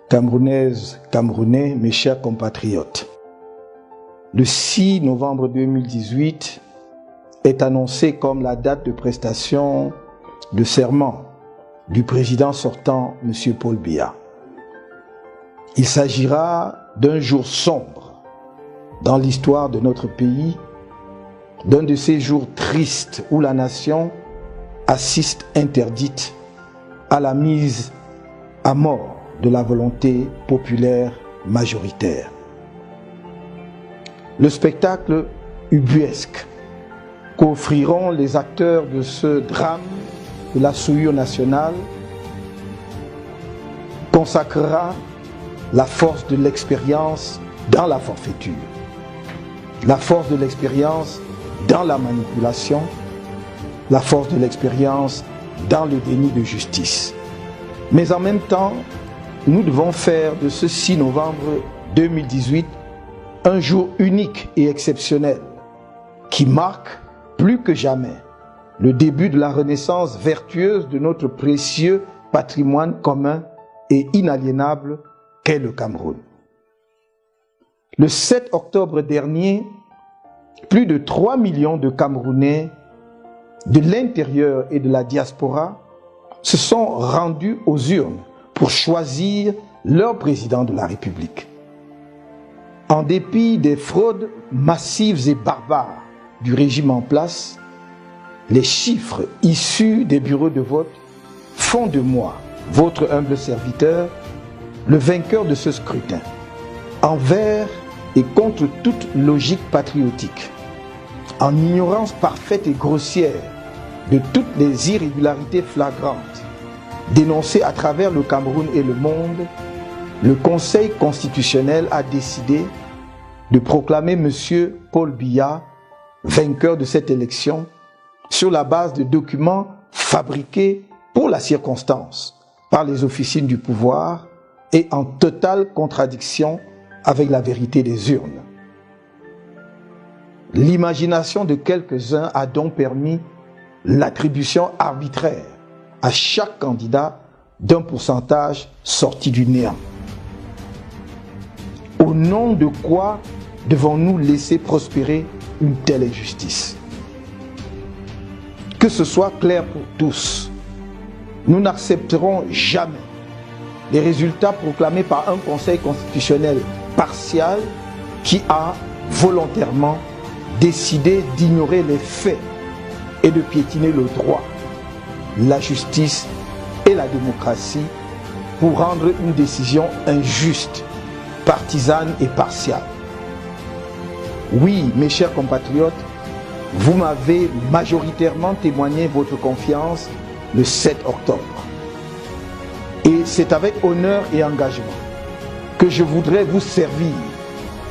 Camerounaises, Camerounais, mes chers compatriotes. Le 6 novembre 2018 est annoncé comme la date de prestation de serment du président sortant, M. Paul Biya. Il s'agira d'un jour sombre dans l'histoire de notre pays, d'un de ces jours tristes où la nation assiste interdite à la mise à mort de la volonté populaire majoritaire. Le spectacle ubuesque qu'offriront les acteurs de ce drame de la souillure nationale consacrera la force de l'expérience dans la forfaiture, la force de l'expérience dans la manipulation, la force de l'expérience dans le déni de justice. Mais en même temps, nous devons faire de ce 6 novembre 2018 un jour unique et exceptionnel qui marque plus que jamais le début de la renaissance vertueuse de notre précieux patrimoine commun et inaliénable qu'est le Cameroun. Le 7 octobre dernier, plus de 3 millions de Camerounais de l'intérieur et de la diaspora se sont rendus aux urnes pour choisir leur président de la République. En dépit des fraudes massives et barbares du régime en place, les chiffres issus des bureaux de vote font de moi, votre humble serviteur, le vainqueur de ce scrutin, envers et contre toute logique patriotique, en ignorance parfaite et grossière de toutes les irrégularités flagrantes dénoncées à travers le Cameroun et le monde. Le Conseil constitutionnel a décidé de proclamer M. Paul Biya vainqueur de cette élection sur la base de documents fabriqués pour la circonstance par les officines du pouvoir et en totale contradiction avec la vérité des urnes. L'imagination de quelques-uns a donc permis l'attribution arbitraire à chaque candidat d'un pourcentage sorti du néant. Au nom de quoi devons-nous laisser prospérer une telle injustice? Que ce soit clair pour tous, nous n'accepterons jamais les résultats proclamés par un Conseil constitutionnel partial qui a volontairement décidé d'ignorer les faits et de piétiner le droit, la justice et la démocratie pour rendre une décision injuste, partisane et partiale. Oui, mes chers compatriotes, vous m'avez majoritairement témoigné votre confiance le 7 octobre. Et c'est avec honneur et engagement que je voudrais vous servir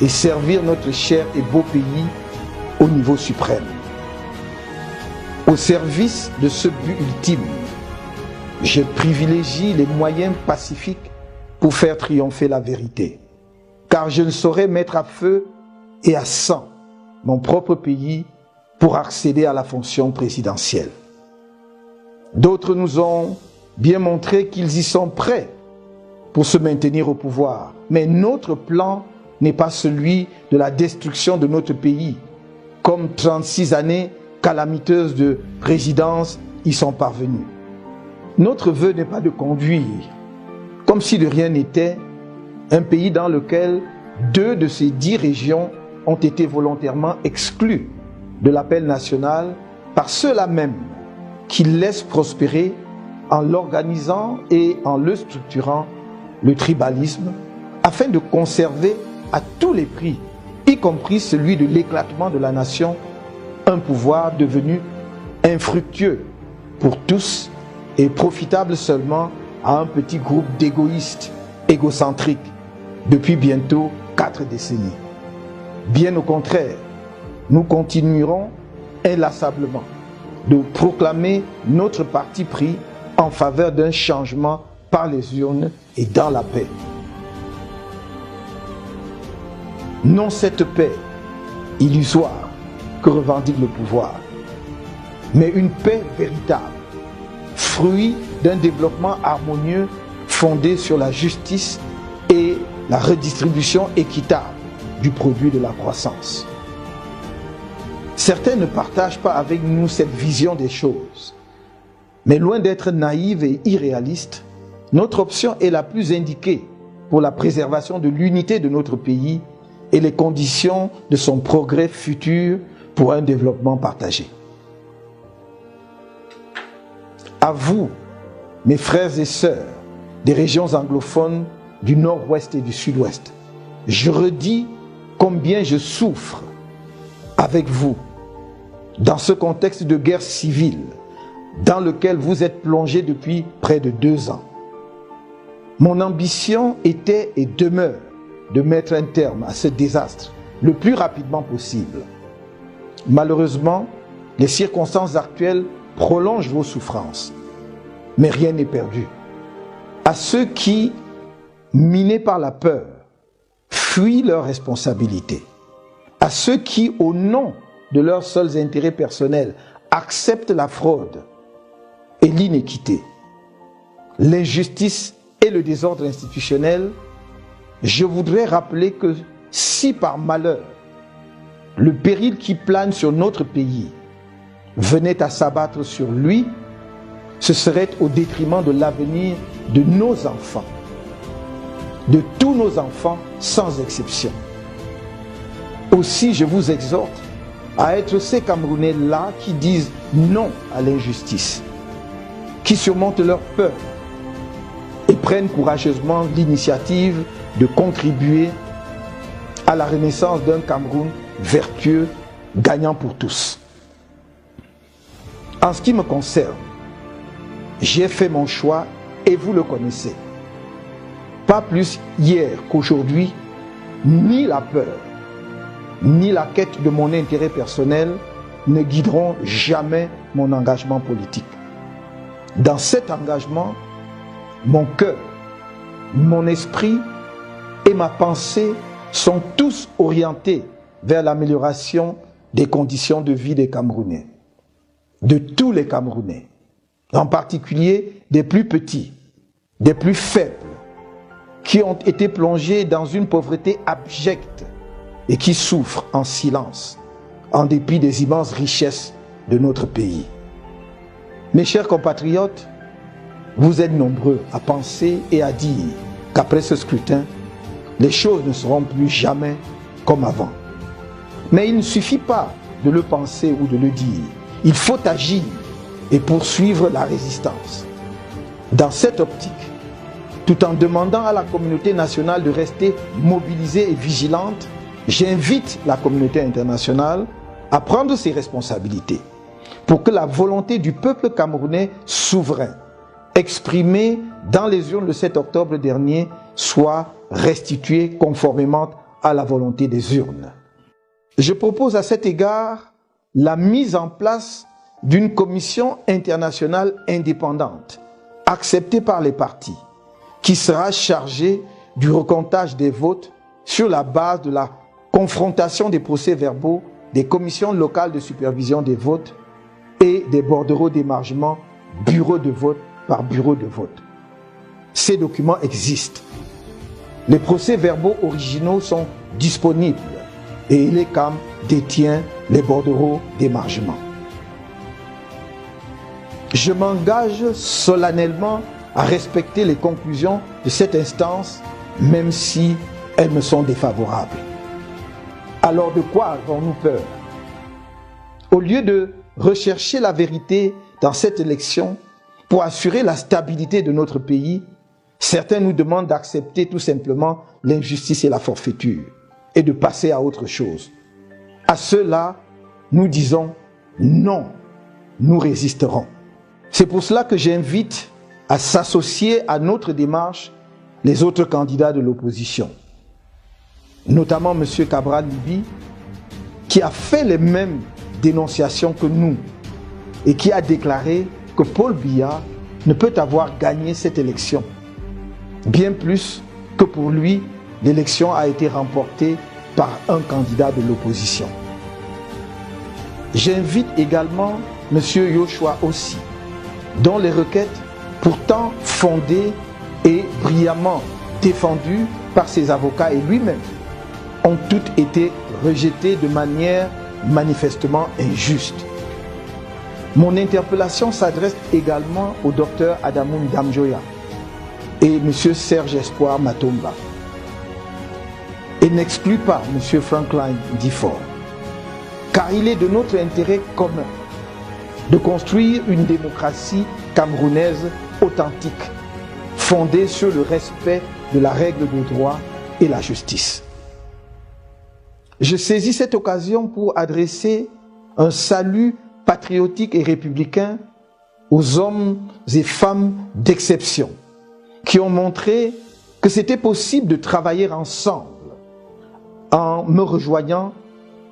et servir notre cher et beau pays au niveau suprême. Au service de ce but ultime, je privilégie les moyens pacifiques pour faire triompher la vérité. Car je ne saurais mettre à feu et à sang mon propre pays pour accéder à la fonction présidentielle. D'autres nous ont bien montré qu'ils y sont prêts pour se maintenir au pouvoir. Mais notre plan n'est pas celui de la destruction de notre pays, comme 36 années calamiteuses de présidence y sont parvenues. Notre vœu n'est pas de conduire, comme si de rien n'était, un pays dans lequel 2 de ses 10 régions ont été volontairement exclues de l'appel national par ceux-là même qui laissent prospérer en l'organisant et en le structurant le tribalisme afin de conserver à tous les prix, y compris celui de l'éclatement de la nation, un pouvoir devenu infructueux pour tous et profitable seulement à un petit groupe d'égoïstes égocentriques depuis bientôt 4 décennies. Bien au contraire, nous continuerons inlassablement de proclamer notre parti pris en faveur d'un changement par les urnes et dans la paix. Non cette paix illusoire que revendique le pouvoir, mais une paix véritable, fruit d'un développement harmonieux fondé sur la justice et la redistribution équitable du produit de la croissance. Certains ne partagent pas avec nous cette vision des choses, mais loin d'être naïve et irréaliste, notre option est la plus indiquée pour la préservation de l'unité de notre pays et les conditions de son progrès futur pour un développement partagé. À vous, mes frères et sœurs des régions anglophones du nord-ouest et du sud-ouest, je redis combien je souffre avec vous dans ce contexte de guerre civile dans lequel vous êtes plongés depuis près de 2 ans. Mon ambition était et demeure de mettre un terme à ce désastre le plus rapidement possible. Malheureusement, les circonstances actuelles prolongent vos souffrances, mais rien n'est perdu. À ceux qui, minés par la peur, fuient leurs responsabilités, à ceux qui, au nom de leurs seuls intérêts personnels, acceptent la fraude et l'inéquité, l'injustice et le désordre institutionnel, je voudrais rappeler que si par malheur, le péril qui plane sur notre pays venait à s'abattre sur lui, ce serait au détriment de l'avenir de nos enfants, de tous nos enfants sans exception. Aussi, je vous exhorte à être ces Camerounais-là qui disent non à l'injustice, qui surmontent leur peur et prennent courageusement l'initiative de contribuer à la renaissance d'un Cameroun vertueux, gagnant pour tous. En ce qui me concerne, j'ai fait mon choix et vous le connaissez. Pas plus hier qu'aujourd'hui, ni la peur, ni la quête de mon intérêt personnel ne guideront jamais mon engagement politique. Dans cet engagement, mon cœur, mon esprit et ma pensée sont tous orientés vers l'amélioration des conditions de vie des Camerounais, de tous les Camerounais, en particulier des plus petits, des plus faibles, qui ont été plongés dans une pauvreté abjecte et qui souffrent en silence, en dépit des immenses richesses de notre pays. Mes chers compatriotes, vous êtes nombreux à penser et à dire qu'après ce scrutin, les choses ne seront plus jamais comme avant. Mais il ne suffit pas de le penser ou de le dire. Il faut agir et poursuivre la résistance. Dans cette optique, tout en demandant à la communauté nationale de rester mobilisée et vigilante, j'invite la communauté internationale à prendre ses responsabilités pour que la volonté du peuple camerounais souverain, exprimée dans les urnes le 7 octobre dernier, soit restituée conformément à la volonté des urnes. Je propose à cet égard la mise en place d'une commission internationale indépendante, acceptée par les partis, qui sera chargée du recomptage des votes sur la base de la confrontation des procès-verbaux des commissions locales de supervision des votes et des bordereaux d'émargement, bureau de vote par bureau de vote. Ces documents existent. Les procès-verbaux originaux sont disponibles et l'ECAM détient les bordereaux d'émargement. Je m'engage solennellement à respecter les conclusions de cette instance, même si elles me sont défavorables. Alors de quoi avons-nous peur? Au lieu de rechercher la vérité dans cette élection pour assurer la stabilité de notre pays, certains nous demandent d'accepter tout simplement l'injustice et la forfaiture et de passer à autre chose. À ceux-là, nous disons non, nous résisterons. C'est pour cela que j'invite à s'associer à notre démarche les autres candidats de l'opposition, notamment M. Cabral Libye, qui a fait les mêmes dénonciations que nous et qui a déclaré que Paul Biya ne peut avoir gagné cette élection. Bien plus que pour lui, l'élection a été remportée par un candidat de l'opposition. J'invite également M. Yoshua Ossi, dont les requêtes, pourtant fondées et brillamment défendues par ses avocats et lui-même, ont toutes été rejetées de manière manifestement injuste. Mon interpellation s'adresse également au docteur Adamoun Damjoya et M. Serge Espoir Matomba et n'exclut pas M. Franklin Difford, car il est de notre intérêt commun de construire une démocratie camerounaise authentique, fondée sur le respect de la règle de droit et la justice. Je saisis cette occasion pour adresser un salut patriotique et républicain aux hommes et femmes d'exception qui ont montré que c'était possible de travailler ensemble en me rejoignant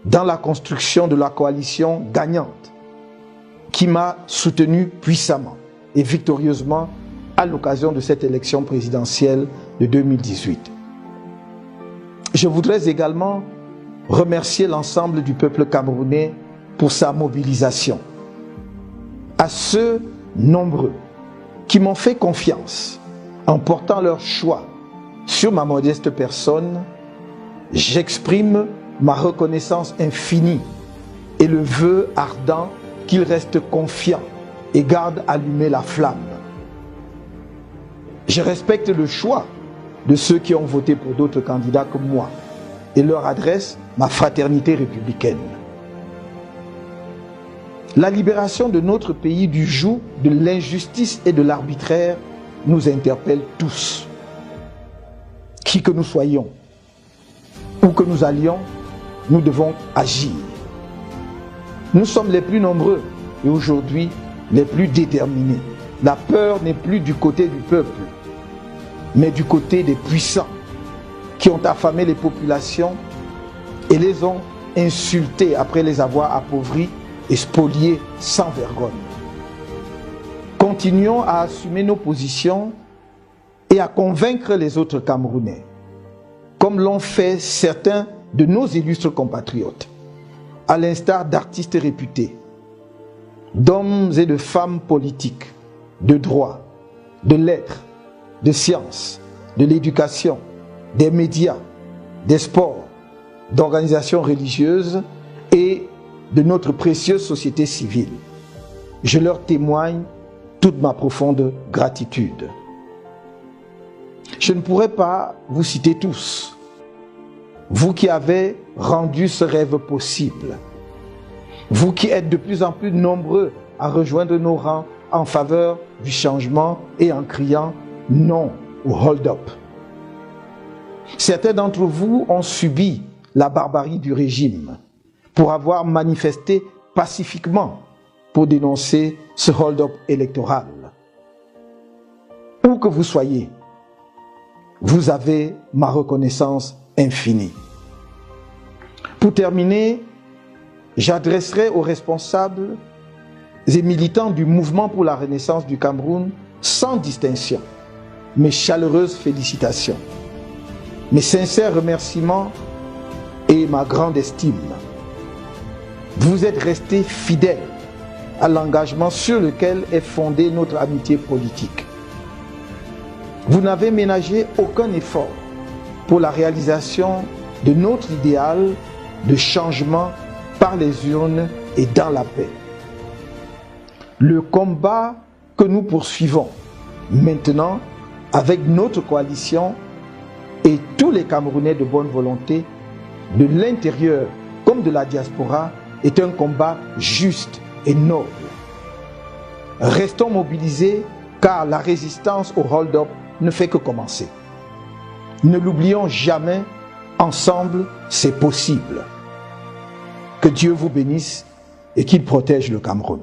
dans la construction de la coalition gagnante qui m'a soutenu puissamment et victorieusement à l'occasion de cette élection présidentielle de 2018. Je voudrais également remercier l'ensemble du peuple camerounais pour sa mobilisation. À ceux nombreux qui m'ont fait confiance en portant leur choix sur ma modeste personne, j'exprime ma reconnaissance infinie et le vœu ardent qu'ils restent confiants et gardent allumée la flamme. Je respecte le choix de ceux qui ont voté pour d'autres candidats que moi et leur adresse ma fraternité républicaine. La libération de notre pays du joug de l'injustice et de l'arbitraire nous interpelle tous. Qui que nous soyons, où que nous allions, nous devons agir. Nous sommes les plus nombreux et aujourd'hui les plus déterminés. La peur n'est plus du côté du peuple, mais du côté des puissants qui ont affamé les populations et les ont insultés après les avoir appauvris et spoliés sans vergogne. Continuons à assumer nos positions et à convaincre les autres Camerounais, comme l'ont fait certains de nos illustres compatriotes, à l'instar d'artistes réputés, d'hommes et de femmes politiques, de droit, de lettres, de sciences, de l'éducation, des médias, des sports, d'organisations religieuses et de notre précieuse société civile. Je leur témoigne toute ma profonde gratitude. Je ne pourrais pas vous citer tous, vous qui avez rendu ce rêve possible, vous qui êtes de plus en plus nombreux à rejoindre nos rangs en faveur du changement et en criant non au hold-up. Certains d'entre vous ont subi la barbarie du régime pour avoir manifesté pacifiquement pour dénoncer ce hold-up électoral. Où que vous soyez, vous avez ma reconnaissance infinie. Pour terminer, j'adresserai aux responsables et militants du mouvement pour la renaissance du Cameroun sans distinction mes chaleureuses félicitations, mes sincères remerciements et ma grande estime. Vous êtes restés fidèles à l'engagement sur lequel est fondée notre amitié politique. Vous n'avez ménagé aucun effort pour la réalisation de notre idéal de changement par les urnes et dans la paix. Le combat que nous poursuivons maintenant avec notre coalition et tous les Camerounais de bonne volonté, de l'intérieur comme de la diaspora, est un combat juste et noble. Restons mobilisés car la résistance au hold-up ne fait que commencer. Ne l'oublions jamais, ensemble, c'est possible. Que Dieu vous bénisse et qu'il protège le Cameroun.